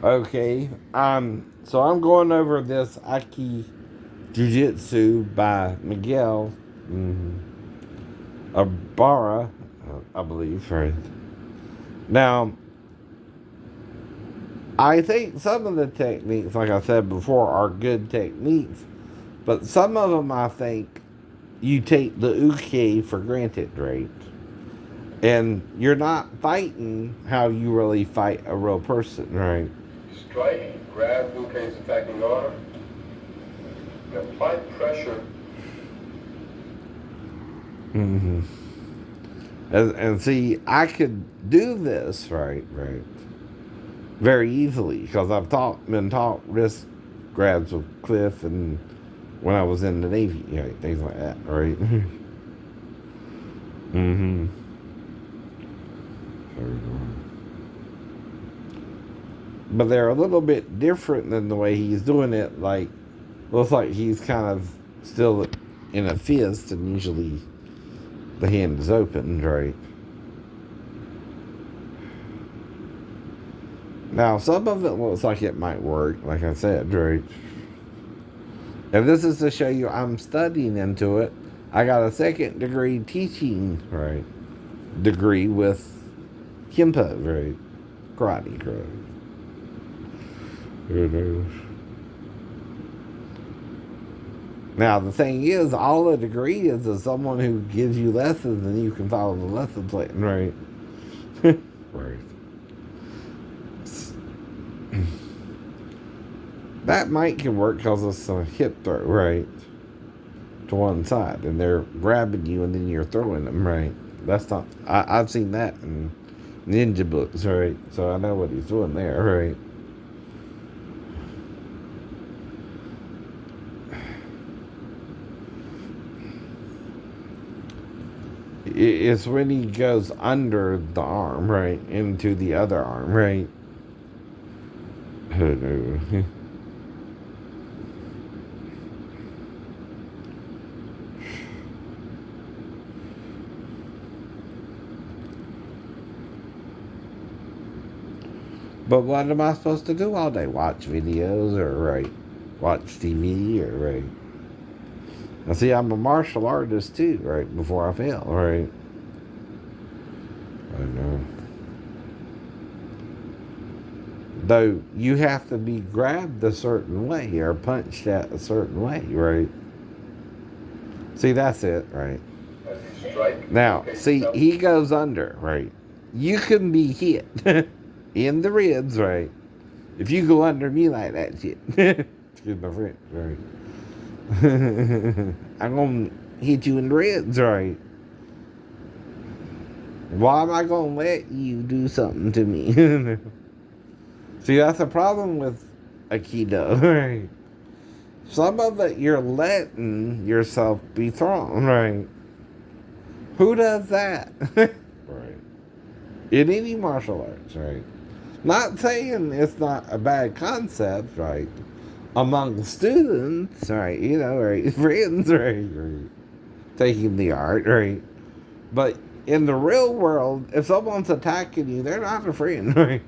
Okay. So I'm going over this Aiki Jutsu by Miguel Ibarra, I believe. Right. Now, I think some of the techniques, like I said before, are good techniques, but some of them I think you take the uke for granted, right? And you're not fighting how you really fight a real person, right? Strike, grab Luke's attacking arm, and apply pressure. Mm-hmm. And see, I could do this, right, very easily because been taught wrist grabs with Cliff and when I was in the Navy, right, things like that, right? Mm-hmm. But they're a little bit different than the way he's doing it. Like, looks like he's kind of still in a fist, and usually the hand is open, right? Now, some of it looks like it might work, like I said, right? And this is to show you I'm studying into it. I got a second degree teaching, right? Degree with Kimpo, right? Karate, right? Now, the thing is, all a degree is someone who gives you lessons and you can follow the lesson plan, right? Right. That might can work because it's a hip throw, right? To one side, and they're grabbing you and then you're throwing them, right? That's not. I've seen that in ninja books, right? So I know what he's doing there, right? It's when he goes under the arm, right, into the other arm, right? Oh no. But what am I supposed to do all day? Watch videos or right? Watch TV or right? Now see, I'm a martial artist too, right? Before I fail, right? I know. Though you have to be grabbed a certain way or punched at a certain way, right? See, that's it, right? As you strike, Now, Luke see, jumps. he goes under, right? You can be hit in the ribs, right? If you go under me like that shit. Excuse my friend, right? I'm gonna hit you in the ribs, right? Why am I gonna let you do something to me? See, that's a problem with Aikido, right? Some of it you're letting yourself be thrown, right? Who does that? Right. In any martial arts, right? Not saying it's not a bad concept, right? Among students, right? You know, right? Friends, right? Taking the art, right? But in the real world, if someone's attacking you, they're not a friend, right?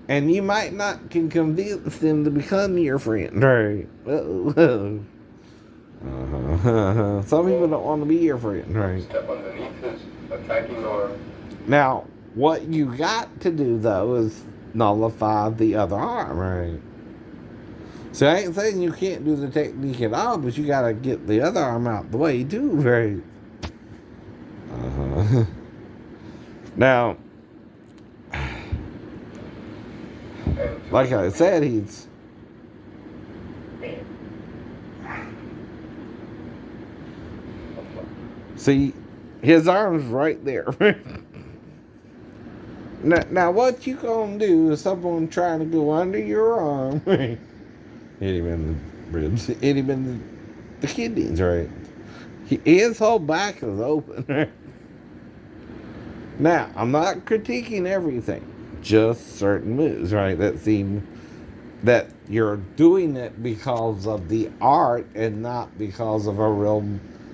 And you might not can convince them to become your friend, right? Some people don't want to be your friend, right? Step underneath his attacking arm. Now, what you got to do though is nullify the other arm, right? So I ain't saying you can't do the technique at all, but you gotta get the other arm out the way too, right? Uh-huh. Now, like I said, he's see his arm's right there. Now, what you gonna do is someone trying to go under your arm, hit him in the ribs, hit him in the kidneys, right? His whole back is open, right? Now, I'm not critiquing everything, just certain moves, right? That seem that you're doing it because of the art and not because of a real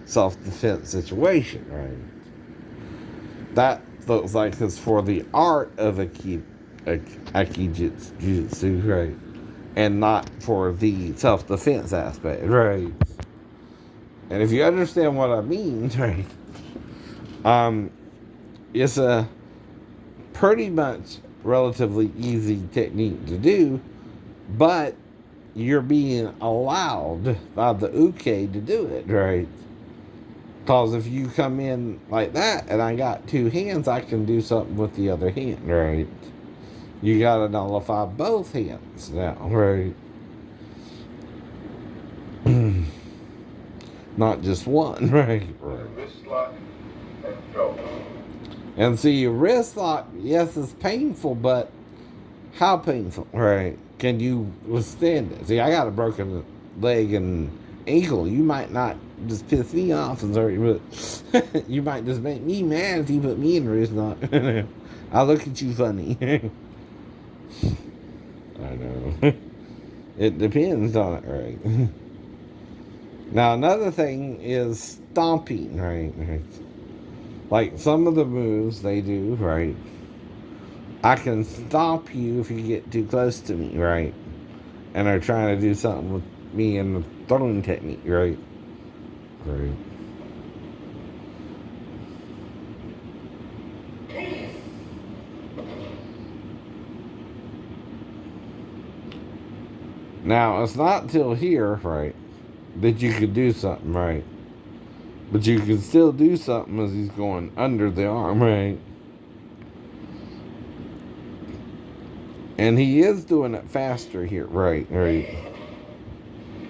self-defense situation, right? That looks like it's for the art of Aiki Jutsu, right? And not for the self-defense aspect, right? And if you understand what I mean, right, it's a pretty much relatively easy technique to do, but you're being allowed by the uke to do it, right? Because if you come in like that and I got two hands, I can do something with the other hand, right? You gotta nullify both hands now, right? Not just one, right? Wrist lock and throw. And see, wrist lock, yes, it's painful, but how painful, right? Can you withstand it? See, I got a broken leg and ankle. You might not just piss me off, and sorry, but you might just make me mad if you put me in a wrist lock. I'll look at you funny. I know. It depends on it, right? Now, another thing is stomping, right? Like some of the moves they do, right? I can stomp you if you get too close to me, right? And are trying to do something with me in the throwing technique, right? Right. Now, it's not till here, right, that you could do something, right? But you can still do something as he's going under the arm, right? And he is doing it faster here, right? Right.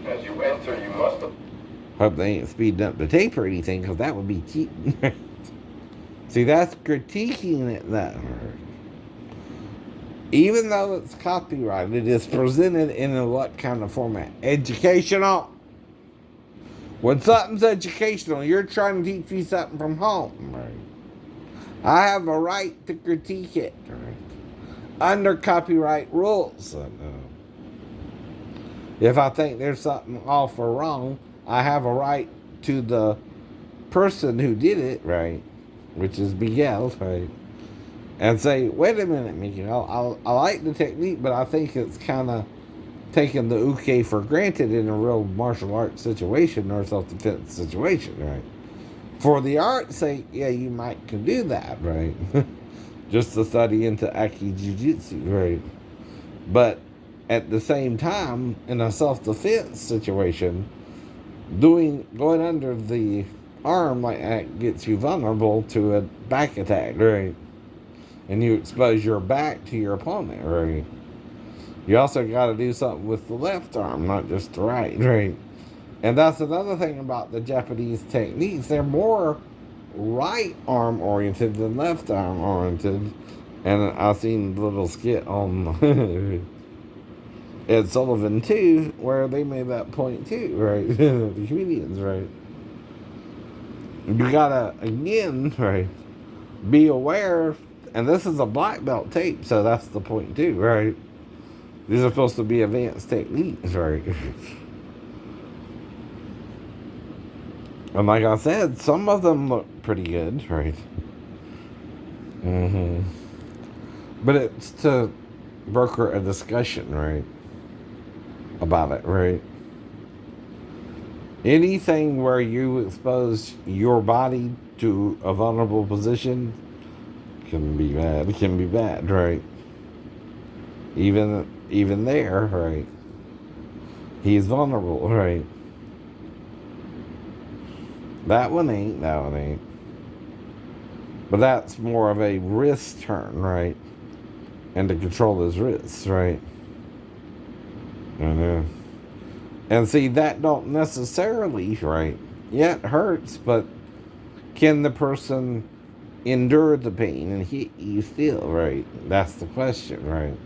As you enter, you must. Hope they ain't speeding up the tape or anything, because that would be cheating. See, that's critiquing it that hard. Even though it's copyrighted, it is presented in a what kind of format? Educational. When something's educational, you're trying to teach me something from home, right? I have a right to critique it, right? Under copyright rules. If I think there's something off or wrong, I have a right to the person who did it, right? Which is Miguel, right? And say, wait a minute, Miguel, I like the technique, but I think it's kind of taking the uke for granted in a real martial arts situation or self-defense situation, right? For the art's sake, yeah, you might can do that, right? Just to study into Aiki Jutsu, right? But at the same time, in a self-defense situation, going under the arm like that gets you vulnerable to a back attack, right? And you expose your back to your opponent, right? You also got to do something with the left arm, not just the right, right? And that's another thing about the Japanese techniques. They're more right arm oriented than left arm oriented. And I've seen a little skit on Ed Sullivan too, where they made that point too, right? The comedians, right? You gotta, again, right, be aware, and this is a black belt tape, so that's the point too, right? These are supposed to be advanced techniques, right? And like I said, some of them look pretty good, right? But it's to broker a discussion, right? About it, right? Anything where you expose your body to a vulnerable position can be bad. It can be bad, right? Even there, right? He's vulnerable, right? That one ain't. But that's more of a wrist turn, right? And to control his wrists, right? And see, that don't necessarily, right? Yeah, it hurts, but can the person endure the pain and hit you still, right? That's the question, right?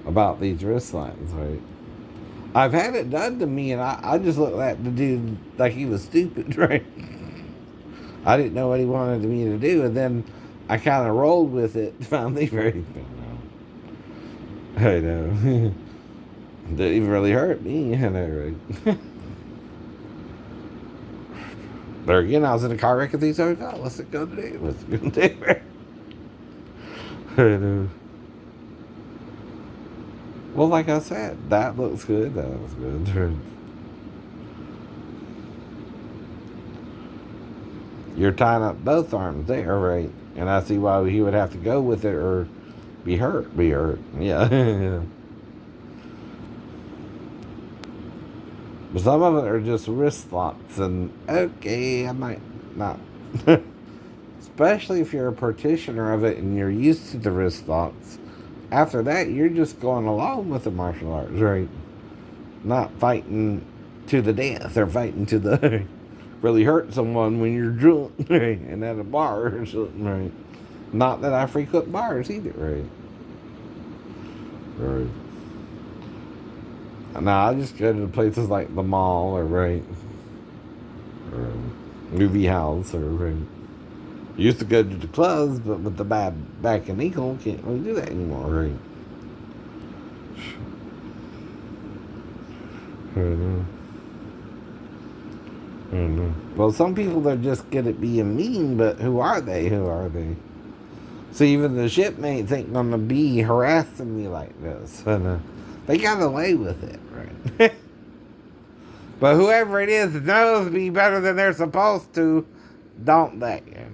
About these wrist lines, right? I've had it done to me, and I just looked at the dude like he was stupid, right? I didn't know what he wanted me to do, and then I kind of rolled with it, finally, right? I know. Didn't even really hurt me, I know, right? There again, I was in a car wreck and things like that. What's it gonna do? What's it gonna do? I know. Well, like I said, that looks good. That looks good. You're tying up both arms there, right? And I see why he would have to go with it or be hurt. Be hurt. Yeah. But some of it are just wrist locks, and okay, I might not. Especially if you're a practitioner of it and you're used to the wrist locks. After that, you're just going along with the martial arts, right? Not fighting to the death or fighting to the really hurt someone when you're drunk, right? And at a bar or something, right? Not that I frequent bars either, right? Right. No, I just go to places like the mall or right, or movie house or right. Used to go to the clubs, but with the bad back and ankle, can't really do that anymore, right? I know. I know. Well, some people are just good at being mean, but who are they? Who are they? So even the shipmates ain't gonna be harassing me like this. And they got away with it, right? But whoever it is that knows me better than they're supposed to, don't they? You know?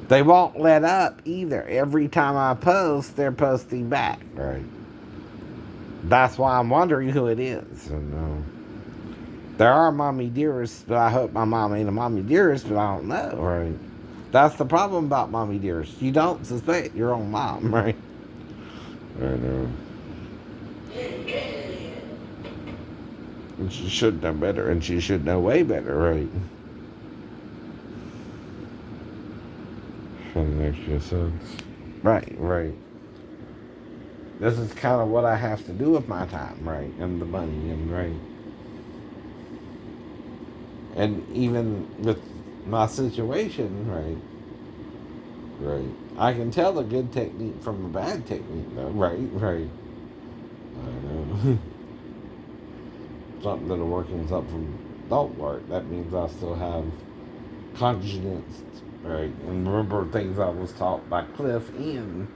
They won't let up either. Every time I post, they're posting back, right? That's why I'm wondering who it is. And, there are mommy dearests, but I hope my mom ain't a mommy dearest, but I don't know, right? That's the problem about mommy dearest. You don't suspect your own mom, right? I know. And she should know better, and she should know way better, right? That makes good sense. Right, right. This is kind of what I have to do with my time, right? And the money, and right. And even with my situation, right? Right. I can tell a good technique from a bad technique, though, right? Right. I know. Something that'll work and something don't work. That means I still have conscience, right? And remember things I was taught by Cliff and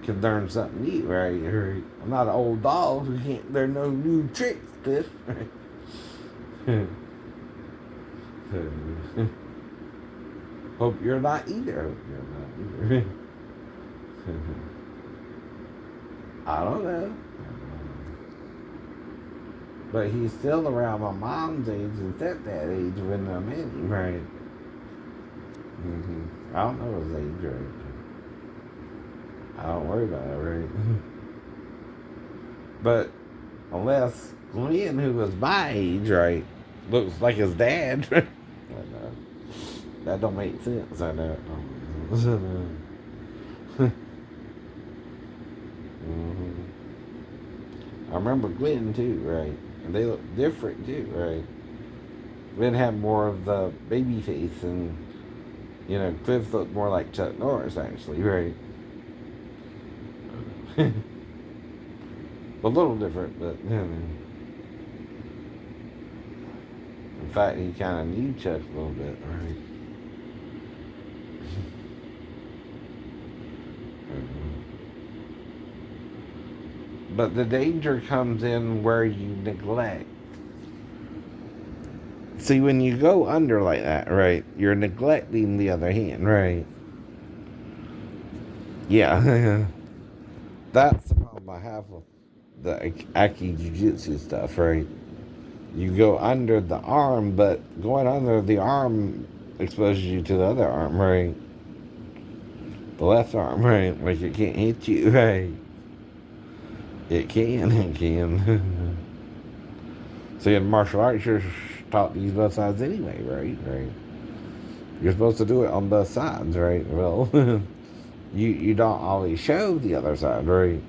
can learn something new, right? Right. I'm not an old dog who can't learn no new tricks, Cliff. Right? Hope you're not either. Hope you're not either. I don't know. But he's still around my mom's age and stepdad age when I'm in him, right? I don't know his age, right? I don't worry about it, right? But unless Glenn, who was my age, right, looks like his dad, right? That don't make sense, I know. I remember Glenn too, right? And they look different too, right? Glenn had more of the baby face, and Cliff looked more like Chuck Norris, actually, right? A little different, but in fact, he kind of knew Chuck a little bit, right? But the danger comes in where you neglect. See, when you go under like that, right, you're neglecting the other hand, right? Yeah. That's the problem I have with the Aiki Jutsu stuff, right? You go under the arm, but going under the arm exposes you to the other arm, right? The left arm, right? Like it can't hit you, right? It can. See, in martial arts, you're taught to use both sides anyway, right? Right. You're supposed to do it on both sides, right? Well, you don't always show the other side, right?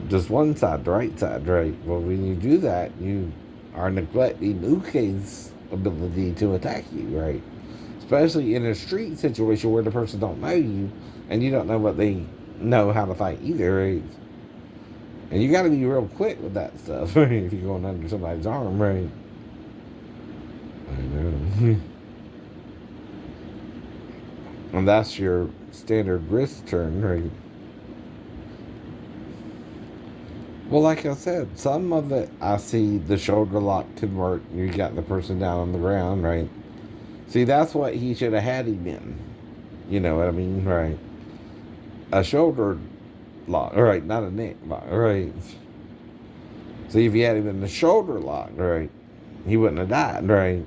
Just one side, the right side, right? Well, when you do that, you are neglecting Uke's ability to attack you, right? Especially in a street situation where the person don't know you, and you don't know what they know how to fight either, right? And you got to be real quick with that stuff, right? If you're going under somebody's arm, right? I know. And that's your standard wrist turn, right? Well, like I said, some of it I see the shoulder lock could work. You got the person down on the ground, right? See, that's what he should have had him in. You know what I mean, right? A shoulder lock, right? Not a neck lock, right? See, if you had him in the shoulder lock, right, he wouldn't have died, right?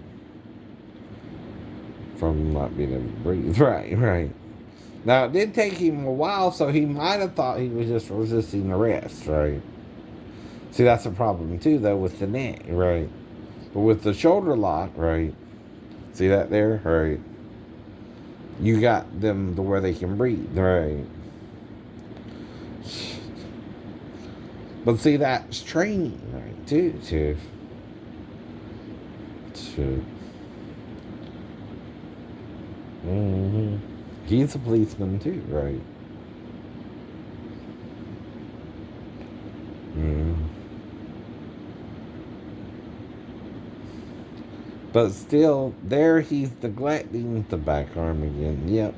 From not being able to breathe, right, right. Now, it did take him a while, so he might have thought he was just resisting arrest, right? See, that's the problem, too, though, with the neck, right? But with the shoulder lock, right? See that there, right? You got them to where they can breathe, right? But see, that's training, right, too, to mm-hmm. He's a policeman, too, right? Mm. But still, there he's neglecting the back arm again. Yep.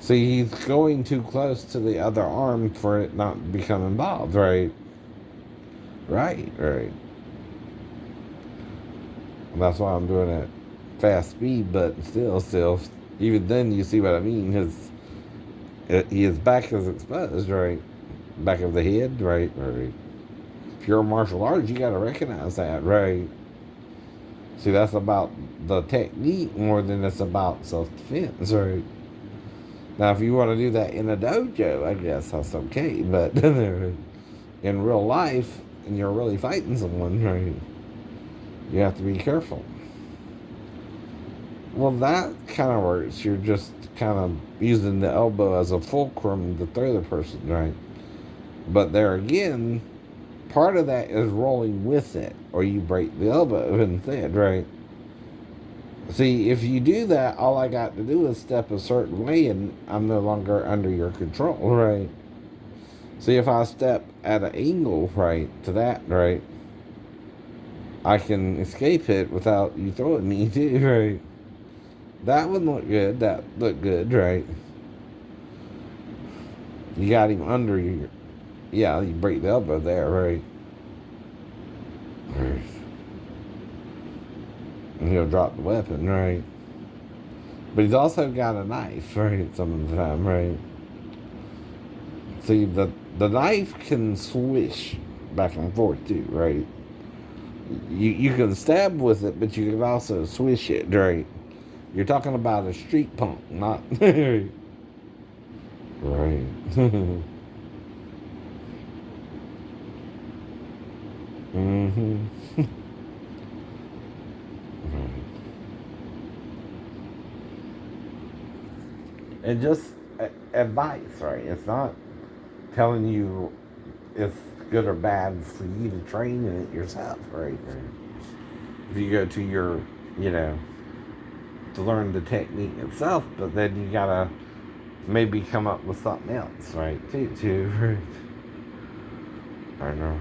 See, he's going too close to the other arm for it not to become involved, right? Right, right. And that's why I'm doing it fast speed, but still, even then, you see what I mean? His back is exposed, right? Back of the head, right, right. Pure martial arts, you gotta recognize that, right? See, that's about the technique more than it's about self-defense, right? Now, if you want to do that in a dojo, I guess that's okay. But in real life, and you're really fighting someone, right, you have to be careful. Well, that kind of works. You're just kind of using the elbow as a fulcrum to throw the person, right? But there again, part of that is rolling with it, or you break the elbow instead, right? See, if you do that, all I got to do is step a certain way and I'm no longer under your control, right? See, if I step at an angle, right, to that, right, I can escape it without you throwing me, too, right? That would look good. That looked good, right? You got him under you. Yeah, you break the elbow there, right? And he'll drop the weapon, right? But he's also got a knife, right, some of the time, right? See, the knife can swish back and forth, too, right? You can stab with it, but you can also swish it, right? You're talking about a street punk, not... right. Mm-hmm. And just advice, right? It's not telling you it's good or bad for you to train in it yourself, right? If you go to your, you know, to learn the technique itself, but then you gotta maybe come up with something else, right? Too, right? I know.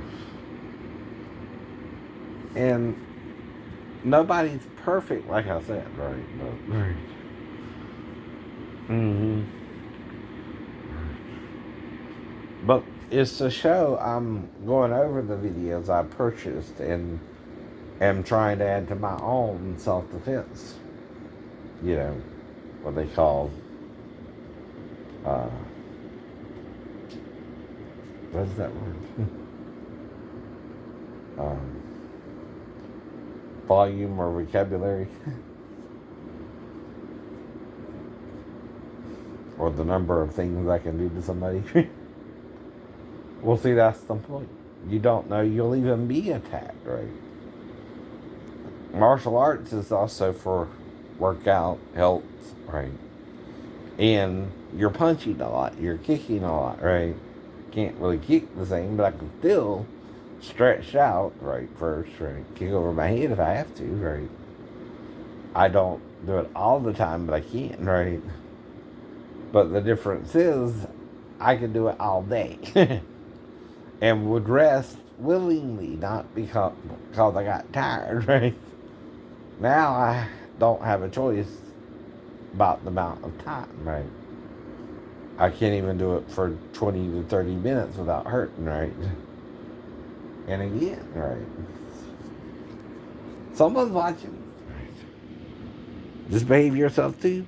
And nobody's perfect, like I said, right? But, right. Mm-hmm. But it's to show I'm going over the videos I purchased and am trying to add to my own self-defense. You know, what they call, uh, what is that word? um, volume or vocabulary. Or the number of things I can do to somebody. Well, see, that's the point. You don't know you'll even be attacked, right? Martial arts is also for workout, health, right? And you're punching a lot, you're kicking a lot, right? Can't really kick the same, but I can still stretch out, right, first, right? Kick over my head if I have to, right? I don't do it all the time, but I can, right? But the difference is I can do it all day. And would rest willingly, not because I got tired, right? Now I don't have a choice about the amount of time, right? I can't even do it for 20 to 30 minutes without hurting, right? And again, right? Someone's watching. Just behave yourself too.